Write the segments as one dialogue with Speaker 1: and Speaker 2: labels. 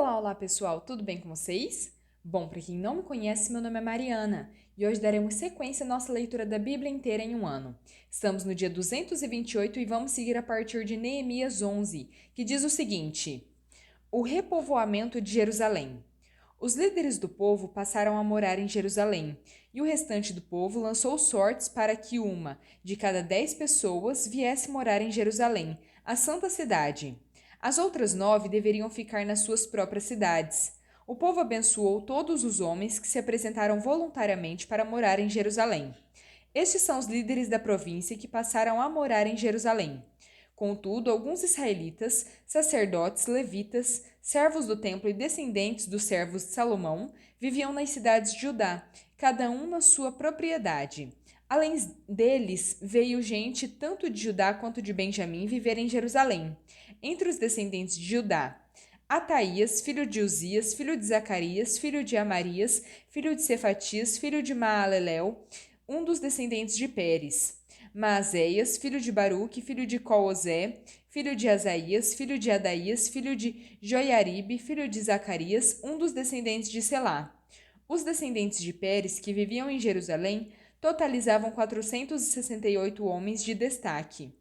Speaker 1: Olá pessoal, tudo bem com vocês? Bom, para quem não me conhece, meu nome é Mariana e hoje daremos sequência à nossa leitura da Bíblia inteira em um ano. Estamos no dia 228 e vamos seguir a partir de Neemias 11, que diz o seguinte: O repovoamento de Jerusalém. Os líderes do povo passaram a morar em Jerusalém, e o restante do povo lançou sortes para que uma de cada 10 pessoas viesse morar em Jerusalém, a santa cidade. As outras 9 deveriam ficar nas suas próprias cidades. O povo abençoou todos os homens que se apresentaram voluntariamente para morar em Jerusalém. Estes são os líderes da província que passaram a morar em Jerusalém. Contudo, alguns israelitas, sacerdotes, levitas, servos do templo e descendentes dos servos de Salomão viviam nas cidades de Judá, cada um na sua propriedade. Além deles, veio gente tanto de Judá quanto de Benjamim viver em Jerusalém. Entre os descendentes de Judá, Ataías, filho de Uzias, filho de Zacarias, filho de Amarias, filho de Cefatias, filho de Maalalel, um dos descendentes de Pérez. Maazéias, filho de Baruque, filho de Coozé, filho de Asaías, filho de Adaías, filho de Joiaribe, filho de Zacarias, um dos descendentes de Selá. Os descendentes de Pérez, que viviam em Jerusalém, totalizavam 468 homens de destaque.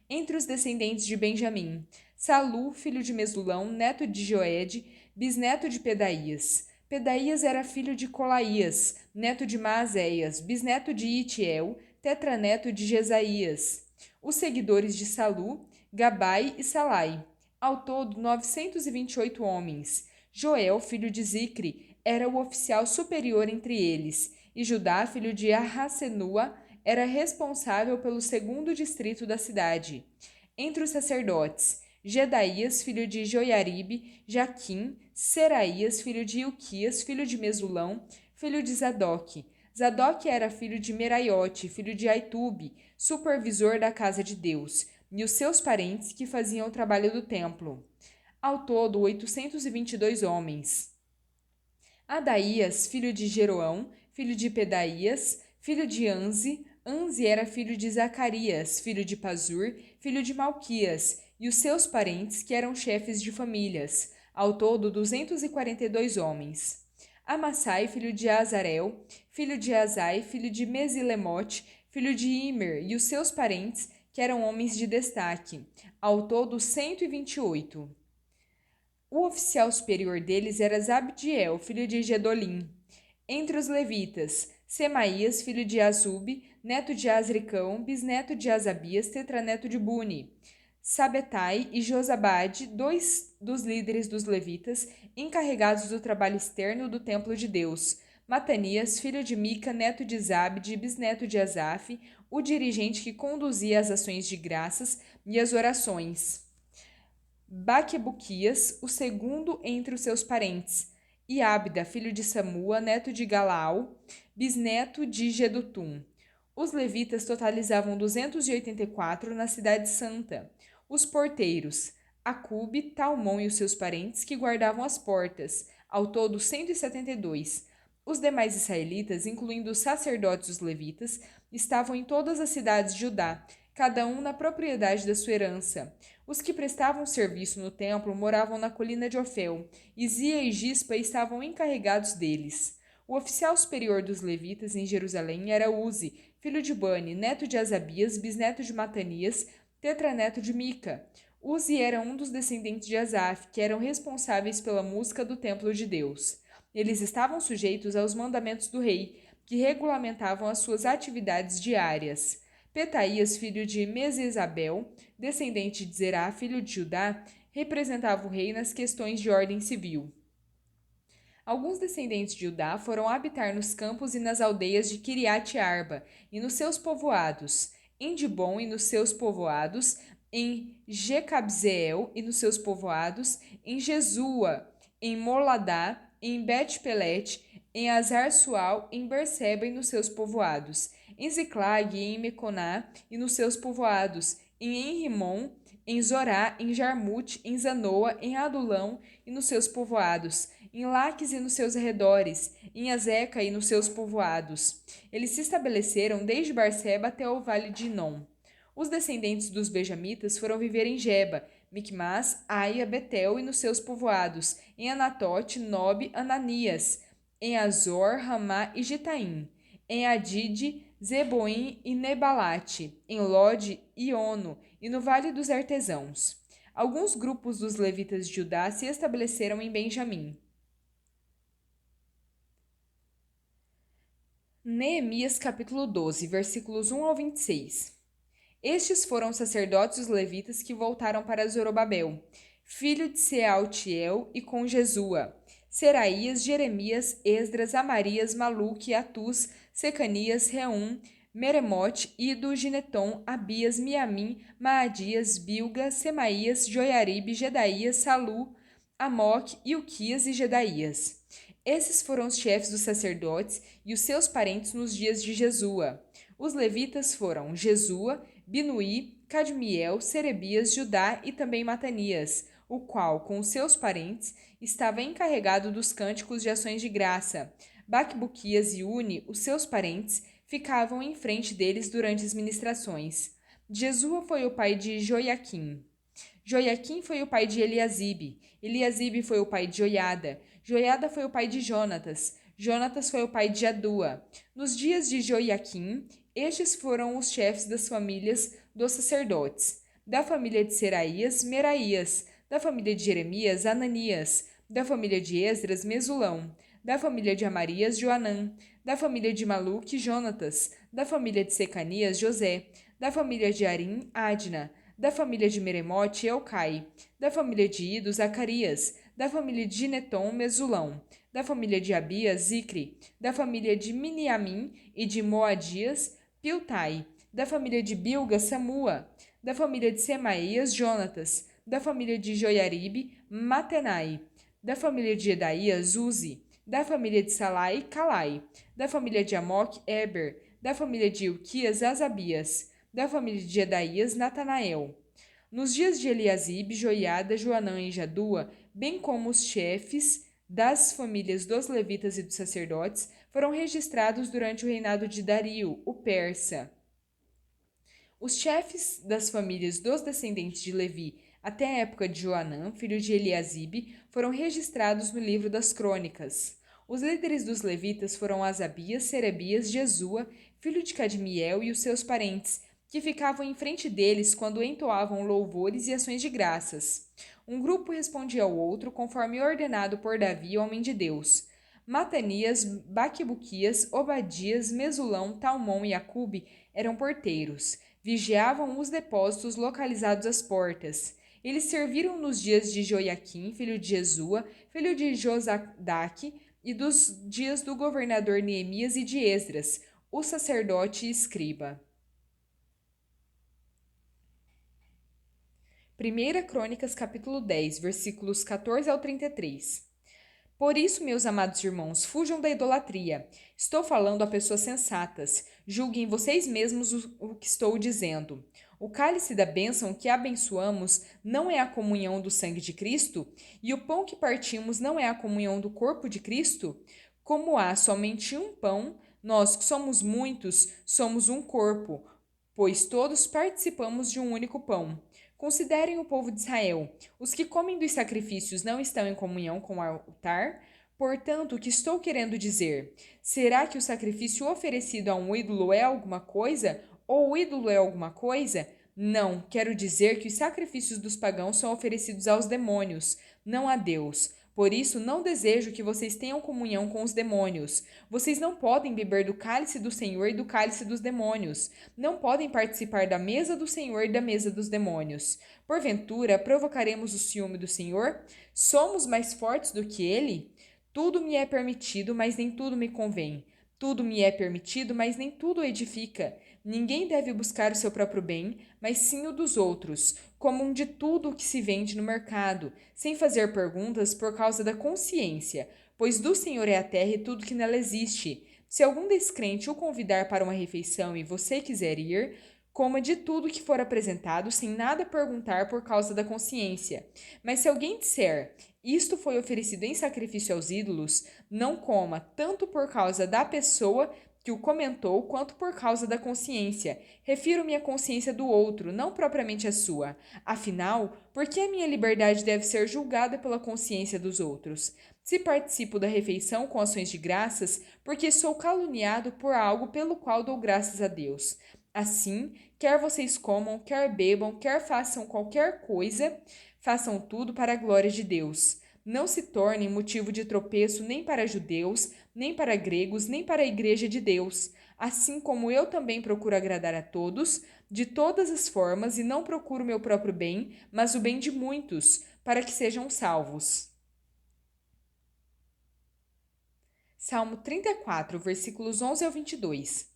Speaker 1: Entre os descendentes de Benjamim, Salu, filho de Mesulão, neto de Joede, bisneto de Pedaías. Pedaías era filho de Colaías, neto de Maazéias, bisneto de Itiel, tetraneto de Jesaías. Os seguidores de Salu, Gabai e Salai. Ao todo, 928 homens. Joel, filho de Zicre, era o oficial superior entre eles, e Judá, filho de Arracenua, era responsável pelo segundo distrito da cidade. Entre os sacerdotes, Gedaías, filho de Joiaribe, Jaquim, Seraías, filho de Ilquias, filho de Mesulão, filho de Zadok. Zadok era filho de Meraiote, filho de Aitube, supervisor da casa de Deus, e os seus parentes que faziam o trabalho do templo. Ao todo, 822 homens. Adaías, filho de Jeroão, filho de Pedaías, filho de Anze. Anze era filho de Zacarias, filho de Pazur, filho de Malquias, e os seus parentes, que eram chefes de famílias. Ao todo, 242 homens. Amassai, filho de Azarel, filho de Azai, filho de Mesilemote, filho de Imer, e os seus parentes, que eram homens de destaque. Ao todo, 128. O oficial superior deles era Zabdiel, filho de Gedolim. Entre os levitas, Semaías, filho de Azube, neto de Azricão, bisneto de Azabias, tetraneto de Buni. Sabetai e Josabade, dois dos líderes dos levitas, encarregados do trabalho externo do templo de Deus. Matanias, filho de Mica, neto de Zabde, bisneto de Asaf, o dirigente que conduzia as ações de graças e as orações. Baquebuquias, o segundo entre os seus parentes, e Abda, filho de Samua, neto de Galaal, bisneto de Gedutum. Os levitas totalizavam 284 na cidade santa. Os porteiros, Acube, Talmon e os seus parentes, que guardavam as portas, ao todo 172. Os demais israelitas, incluindo os sacerdotes e os levitas, estavam em todas as cidades de Judá, cada um na propriedade da sua herança. Os que prestavam serviço no templo moravam na colina de Ofel, e Zia e Gispa estavam encarregados deles. O oficial superior dos levitas em Jerusalém era Uzi, filho de Bani, neto de Asabias, bisneto de Matanias, tetraneto de Mica. Uzi era um dos descendentes de Asaf, que eram responsáveis pela música do templo de Deus. Eles estavam sujeitos aos mandamentos do rei, que regulamentavam as suas atividades diárias. Petaías, filho de Mesesabel, descendente de Zerá, filho de Judá, representava o rei nas questões de ordem civil. Alguns descendentes de Judá foram habitar nos campos e nas aldeias de Kiriat Arba e nos seus povoados, em Dibon e nos seus povoados, em Jecabzeel e nos seus povoados, em Jesua, em Moladá, em Bet-Pelet, em Azar-Sual, em Berseba e nos seus povoados, em Ziclag e em Meconá e nos seus povoados, em Enrimon, em Zorá, em Jarmute, em Zanoa, em Adulão e nos seus povoados, em Laques e nos seus arredores, em Azeca e nos seus povoados. Eles se estabeleceram desde Berseba até o vale de Inom. Os descendentes dos benjamitas foram viver em Geba, Micmas, Aia, Betel e nos seus povoados, em Anatote, Nobe, Ananias, em Azor, Ramá e Gitaim, em Adide, Zeboim e Nebalate, em Lode e Ono, e no Vale dos Artesãos. Alguns grupos dos levitas de Judá se estabeleceram em Benjamim. Neemias capítulo 12, versículos 1 ao 26. Estes foram os sacerdotes os levitas que voltaram para Zorobabel, filho de Sealtiel, e com Jesua, Seraías, Jeremias, Esdras, Amarias, Maluque, Atus, Secanias, Reum, Meremote, Ido, Gineton, Abias, Miamim, Maadias, Bilga, Semaías, Joiaribe, Jedaías, Salu, Amoque, Ilquias e Jedaías. Esses foram os chefes dos sacerdotes e os seus parentes nos dias de Jesua. Os levitas foram Jesua, Binuí, Cadmiel, Serebias, Judá e também Matanias, o qual, com os seus parentes, estava encarregado dos cânticos de ações de graça. Bacbuquias e Uni, os seus parentes, ficavam em frente deles durante as ministrações. Jesua foi o pai de Joiaquim. Joiaquim foi o pai de Eliasibe. Eliasibe foi o pai de Joiada. Joiada foi o pai de Jonatas. Jonatas foi o pai de Adua. Nos dias de Joiaquim, estes foram os chefes das famílias dos sacerdotes. Da família de Seraías, Meraías. Da família de Jeremias, Ananias. Da família de Esdras, Mesulão. Da família de Amarias, Joanã. Da família de Maluque, Jonatas. Da família de Secanias, José. Da família de Arim, Adna. Da família de Meremote, Elcai. Da família de Ido, Zacarias. Da família de Gineton, Mesulão. Da família de Abias, Zicre. Da família de Miniamim e de Moadias, Piltai. Da família de Bilga, Samua. Da família de Semaías, Jonatas. Da família de Joiaribe, Matenai. Da família de Jedaías, Uzi. Da família de Salai, Calai. Da família de Amoque, Eber. Da família de Ilquias, Asabias. Da família de Jedaías, Natanael. Nos dias de Eliasibe, Joiada, Joanã e Jadua, bem como os chefes das famílias dos levitas e dos sacerdotes, foram registrados durante o reinado de Dario, o persa. Os chefes das famílias dos descendentes de Levi até a época de Joanã, filho de Eliasibe, foram registrados no livro das crônicas. Os líderes dos levitas foram Asabias, Serebias, Jesua, filho de Cadmiel e os seus parentes, que ficavam em frente deles quando entoavam louvores e ações de graças. Um grupo respondia ao outro conforme ordenado por Davi, homem de Deus. Matanias, Baquibuquias, Obadias, Mesulão, Talmon e Acube eram porteiros. Vigiavam os depósitos localizados às portas. Eles serviram nos dias de Joiaquim, filho de Jesua, filho de Josadaque, e dos dias do governador Neemias e de Esdras, o sacerdote e escriba. 1 Crônicas capítulo 10, versículos 14 ao 33. Por isso, meus amados irmãos, fujam da idolatria. Estou falando a pessoas sensatas. Julguem vocês mesmos o que estou dizendo. O cálice da bênção que abençoamos não é a comunhão do sangue de Cristo? E o pão que partimos não é a comunhão do corpo de Cristo? Como há somente um pão, nós que somos muitos, somos um corpo, pois todos participamos de um único pão. Considerem o povo de Israel. Os que comem dos sacrifícios não estão em comunhão com o altar? Portanto, o que estou querendo dizer? Será que o sacrifício oferecido a um ídolo é alguma coisa? Ou o ídolo é alguma coisa? Não, quero dizer que os sacrifícios dos pagãos são oferecidos aos demônios, não a Deus. Por isso, não desejo que vocês tenham comunhão com os demônios. Vocês não podem beber do cálice do Senhor e do cálice dos demônios. Não podem participar da mesa do Senhor e da mesa dos demônios. Porventura, provocaremos o ciúme do Senhor? Somos mais fortes do que ele? Tudo me é permitido, mas nem tudo me convém. Tudo me é permitido, mas nem tudo edifica. Ninguém deve buscar o seu próprio bem, mas sim o dos outros. Comam de tudo o que se vende no mercado, sem fazer perguntas por causa da consciência, pois do Senhor é a terra e tudo que nela existe. Se algum descrente o convidar para uma refeição e você quiser ir, coma de tudo que for apresentado, sem nada perguntar por causa da consciência. Mas se alguém disser, isto foi oferecido em sacrifício aos ídolos, não coma, tanto por causa da pessoa que o comentou, quanto por causa da consciência. Refiro-me à consciência do outro, não propriamente à sua. Afinal, por que a minha liberdade deve ser julgada pela consciência dos outros? Se participo da refeição com ações de graças, porque sou caluniado por algo pelo qual dou graças a Deus. Assim, quer vocês comam, quer bebam, quer façam qualquer coisa, façam tudo para a glória de Deus. Não se tornem motivo de tropeço nem para judeus, nem para gregos, nem para a igreja de Deus. Assim como eu também procuro agradar a todos, de todas as formas, e não procuro meu próprio bem, mas o bem de muitos, para que sejam salvos. Salmo 34, versículos 11 ao 22.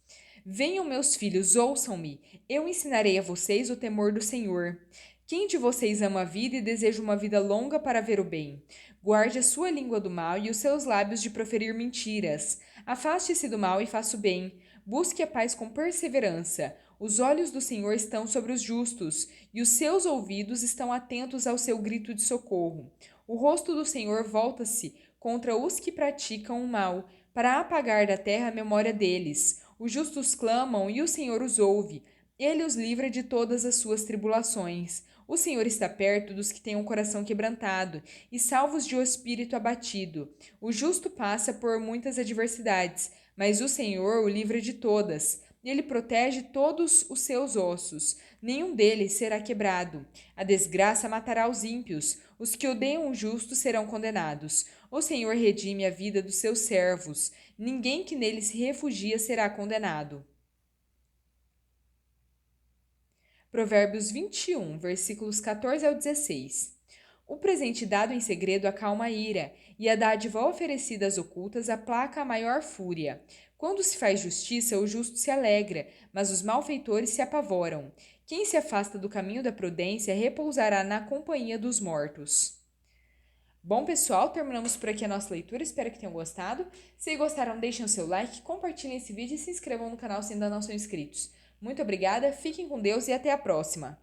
Speaker 1: Venham, meus filhos, ouçam-me. Eu ensinarei a vocês o temor do Senhor. Quem de vocês ama a vida e deseja uma vida longa para ver o bem? Guarde a sua língua do mal e os seus lábios de proferir mentiras. Afaste-se do mal e faça o bem. Busque a paz com perseverança. Os olhos do Senhor estão sobre os justos, e os seus ouvidos estão atentos ao seu grito de socorro. O rosto do Senhor volta-se contra os que praticam o mal, para apagar da terra a memória deles. Os justos clamam e o Senhor os ouve. Ele os livra de todas as suas tribulações. O Senhor está perto dos que têm o coração quebrantado e salva os de espírito abatido. O justo passa por muitas adversidades, mas o Senhor o livra de todas. Ele protege todos os seus ossos. Nenhum deles será quebrado. A desgraça matará os ímpios. Os que odeiam o justo serão condenados. O Senhor redime a vida dos seus servos. Ninguém que nele se refugia será condenado. Provérbios 21, versículos 14 ao 16. O presente dado em segredo acalma a ira, e a dádiva oferecida às ocultas aplaca a maior fúria. Quando se faz justiça, o justo se alegra, mas os malfeitores se apavoram. Quem se afasta do caminho da prudência repousará na companhia dos mortos. Bom, pessoal, terminamos por aqui a nossa leitura, espero que tenham gostado. Se gostaram, deixem o seu like, compartilhem esse vídeo e se inscrevam no canal se ainda não são inscritos. Muito obrigada, fiquem com Deus e até a próxima!